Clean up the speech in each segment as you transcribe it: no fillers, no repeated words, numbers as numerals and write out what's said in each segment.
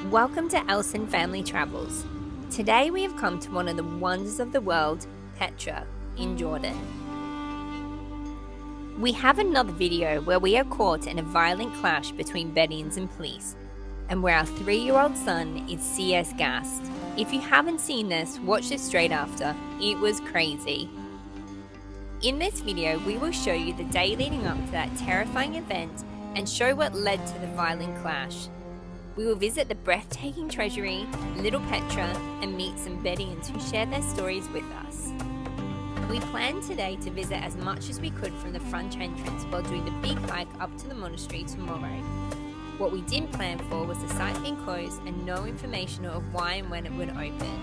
Welcome to Elson Family Travels. Today we have come to one of the wonders of the world, Petra, in Jordan. We have another video where we are caught in a violent clash between Bedouins and police, and where our 3-year-old son is CS gassed. If you haven't seen this, watch this straight after. It was crazy. In this video, we will show you the day leading up to that terrifying event and show what led to the violent clash. We will visit the breathtaking Treasury, Little Petra, and meet some Bedouins who share their stories with us. We planned today to visit as much as we could from the front entrance while doing the big hike up to the monastery tomorrow. What we didn't plan for was the site being closed and no information of why and when it would open.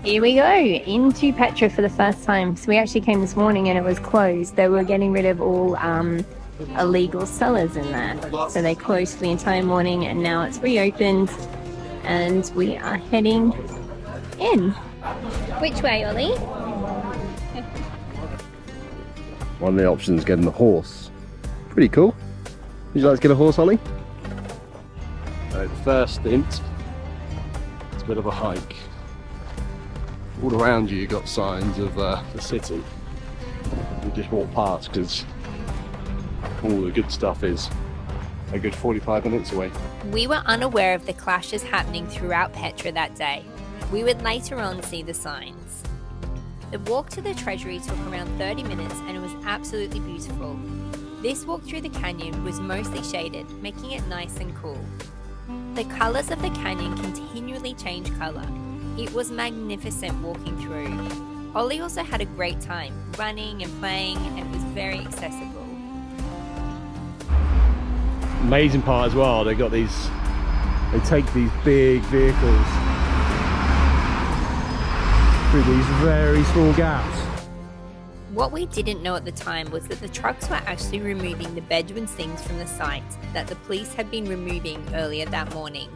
Here we go, into Petra for the first time. So we actually came this morning and it was closed. They were getting rid of all illegal sellers in there. So they closed for the entire morning and now it's reopened and we are heading in. Which way, Ollie? One of the options is getting a horse. Pretty cool. Would you like to get a horse, Ollie? So the first stint, it's a bit of a hike. All around you, you've got signs of the city. You just walk past because all the good stuff is a good 45 minutes away. We were unaware of the clashes happening throughout Petra that day. We would later on see the signs. The walk to the Treasury took around 30 minutes and it was absolutely beautiful. This walk through the canyon was mostly shaded, making it nice and cool. The colours of the canyon continually change colour. It was magnificent walking through. Ollie also had a great time, running and playing, and was very accessible. Amazing part as well, they take these big vehicles through these very small gaps. What we didn't know at the time was that the trucks were actually removing the Bedouins' things from the site that the police had been removing earlier that morning.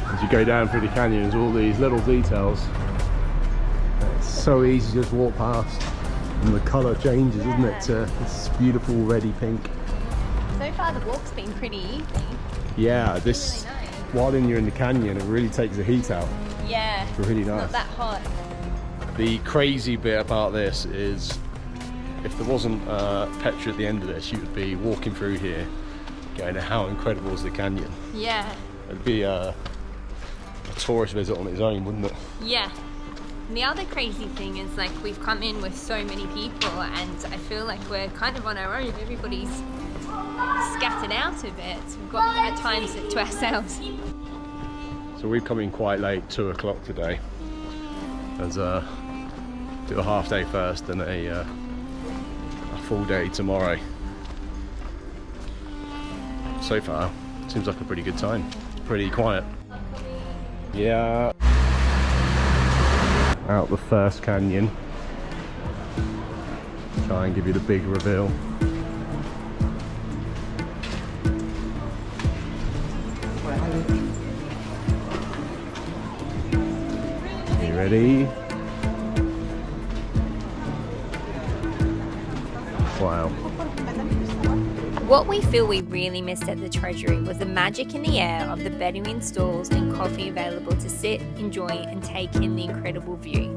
As you go down through the canyon, there's all these little details. It's so easy to just walk past. And the colour changes, isn't it, to this beautiful reddy pink. So far the walk's been pretty easy. Yeah, this, really nice. While you're in the canyon, it really takes the heat out. Yeah, it's really nice. Not that hot. The crazy bit about this is, if there wasn't Petra at the end of this, you would be walking through here, going, how incredible is the canyon? Yeah. It'd be a tourist visit on its own, wouldn't it? Yeah. And the other crazy thing is, like, we've come in with so many people and I feel like we're kind of on our own. Everybody's scattered out a bit. We've got at times to ourselves. So we've come in quite late, 2 o'clock today. As do a half day first and a full day tomorrow. So far, seems like a pretty good time. Pretty quiet. Yeah. Out the first canyon. Try and give you the big reveal. You ready? Wow. What we feel we really missed at the Treasury was the magic in the air of the Bedouin stalls and coffee available to sit, enjoy and take in the incredible view.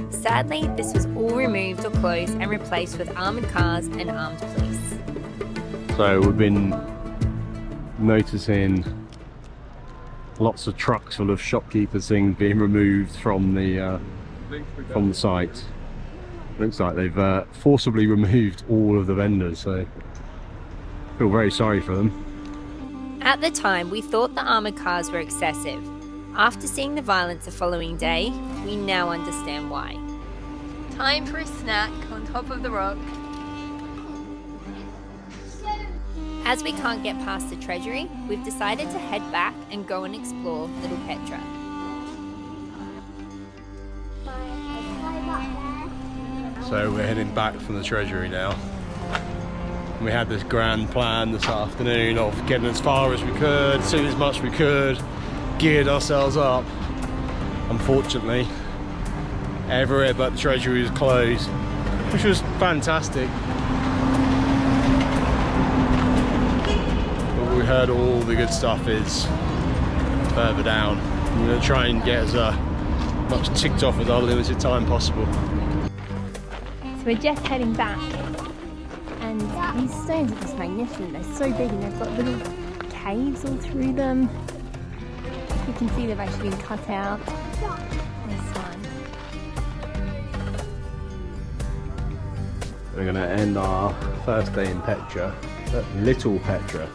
Sadly, this was all removed or closed and replaced with armoured cars and armed police. So we've been noticing lots of trucks full of shopkeepers things being removed from the site. Looks like they've forcibly removed all of the vendors, so I feel very sorry for them. At the time, we thought the armoured cars were excessive. After seeing the violence the following day, we now understand why. Time for a snack on top of the rock. As we can't get past the Treasury, we've decided to head back and go and explore Little Petra. So we're heading back from the Treasury now. We had this grand plan this afternoon of getting as far as we could, seeing as much as we could, geared ourselves up. Unfortunately, everywhere but the Treasury was closed, which was fantastic. heard all the good stuff is further down. I'm going to try and get as much ticked off with our limited time possible. So we're just heading back, and these stones are just magnificent. They're so big and they've got little caves all through them. You can see they've actually been cut out. This one. We're going to end our first day in Petra, Little Petra.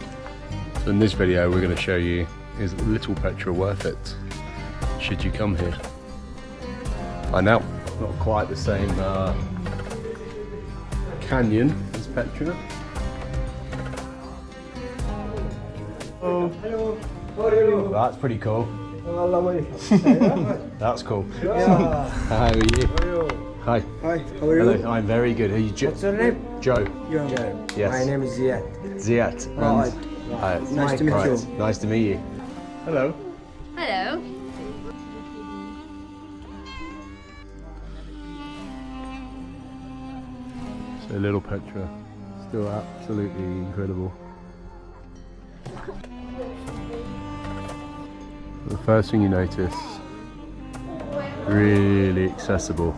So in this video we're going to show you, is Little Petra worth it? Should you come here? I know, not quite the same canyon as Petra. Oh, hello. How are you? That's pretty cool. That's cool. Yeah. How are you? Hi. Hi, how are you? Hello, I'm very good. Are you Joe? What's your name? Joe. Joe. Yes. My name is Ziad. Ziad. Right. Nice to meet you. Nice to meet you. Hello. Hello. So Little Petra, still absolutely incredible. The first thing you notice, really accessible.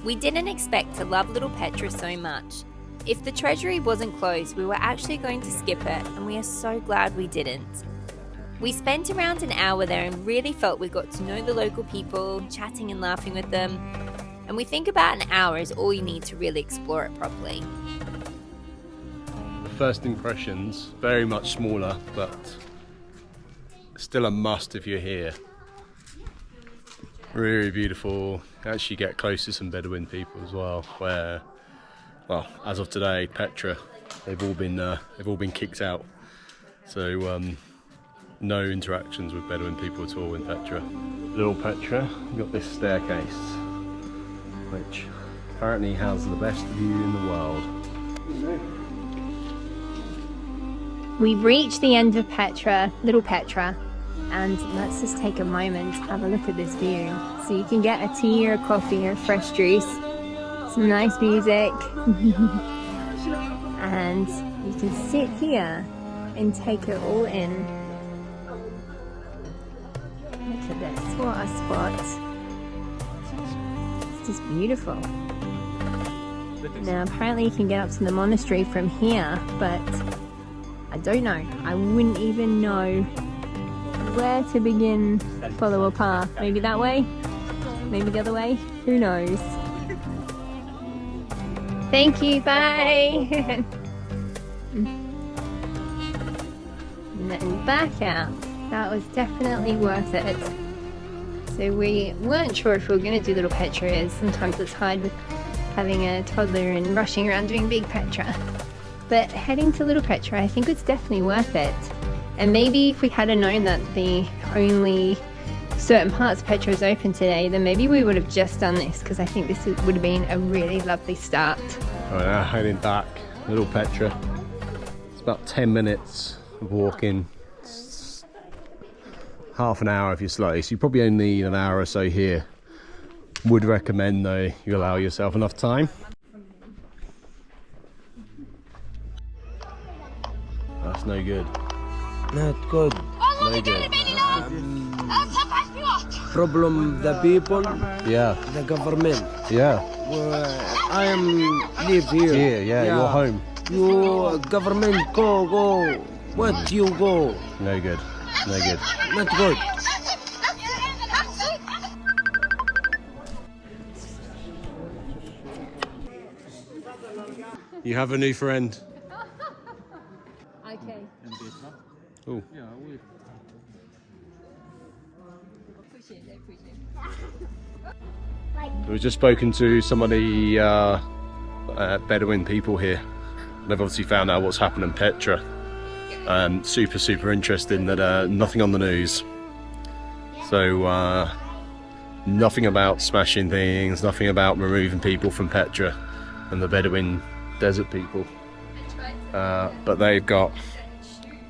We didn't expect to love Little Petra so much. If the Treasury wasn't closed, we were actually going to skip it, and we are so glad we didn't. We spent around an hour there and really felt we got to know the local people, chatting and laughing with them. And we think about an hour is all you need to really explore it properly. The first impressions, very much smaller, but still a must if you're here. Really beautiful. Actually get close to some Bedouin people as well, where, well, as of today, Petra, they've all been kicked out. So no interactions with Bedouin people at all in Petra. Little Petra, you've got this staircase, which apparently has the best view in the world. We've reached the end of Petra, Little Petra, and let's just take a moment to have a look at this view. So you can get a tea or a coffee or fresh juice, some nice music, and you can sit here and take it all in. Look at this, what a spot. It's just beautiful. Now apparently you can get up to the monastery from here, but I don't know. I wouldn't even know where to begin to follow a path. Maybe that way? Maybe the other way? Who knows? Thank you, bye! And then back out. That was definitely worth it. So we weren't sure if we were going to do Little Petra, as sometimes it's hard with having a toddler and rushing around doing Big Petra. But heading to Little Petra, I think it's definitely worth it. And maybe if we had known that the only certain parts of Petra was open today, then maybe we would have just done this, because I think this would have been a really lovely start. Right, now heading back, Little Petra. It's about 10 minutes of walking. It's half an hour if you're slow, so you probably only need an hour or so here. Would recommend though you allow yourself enough time. That's no good. Not good. No good. Problem the people, Yeah, the government. yeah. I am live here. Here, yeah, you're home. You government go. What you go? No good. No good. Not good. You have a new friend. Okay. Oh. We've just spoken to some of the Bedouin people here. They've obviously found out what's happened in Petra. Super interesting that nothing on the news. So nothing about smashing things, nothing about removing people from Petra and the Bedouin desert people. But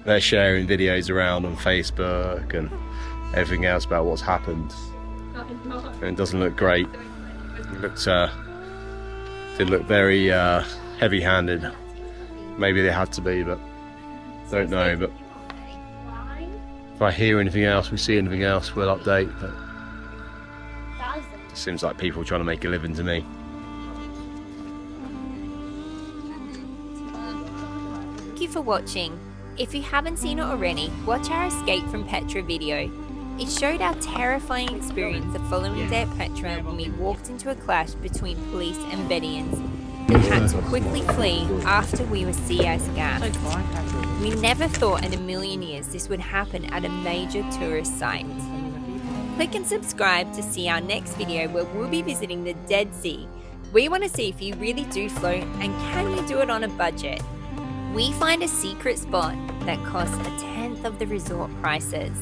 they're sharing videos around on Facebook and everything else about what's happened. And it doesn't look great. Did look very heavy-handed. Maybe they had to be, but don't know. But If I hear anything else, we see anything else, we'll update. But it seems like people trying to make a living to me. Thank you for watching. If you haven't seen it already, watch our Escape from Petra video. It showed our terrifying experience of following the day at Petra when we walked into a clash between police and Bedians and had to quickly flee after we were CS gassed. We never thought in a million years this would happen at a major tourist site. Click and subscribe to see our next video where we'll be visiting the Dead Sea. We want to see if you really do float and can you do it on a budget. We find a secret spot that costs 1/10 of the resort prices.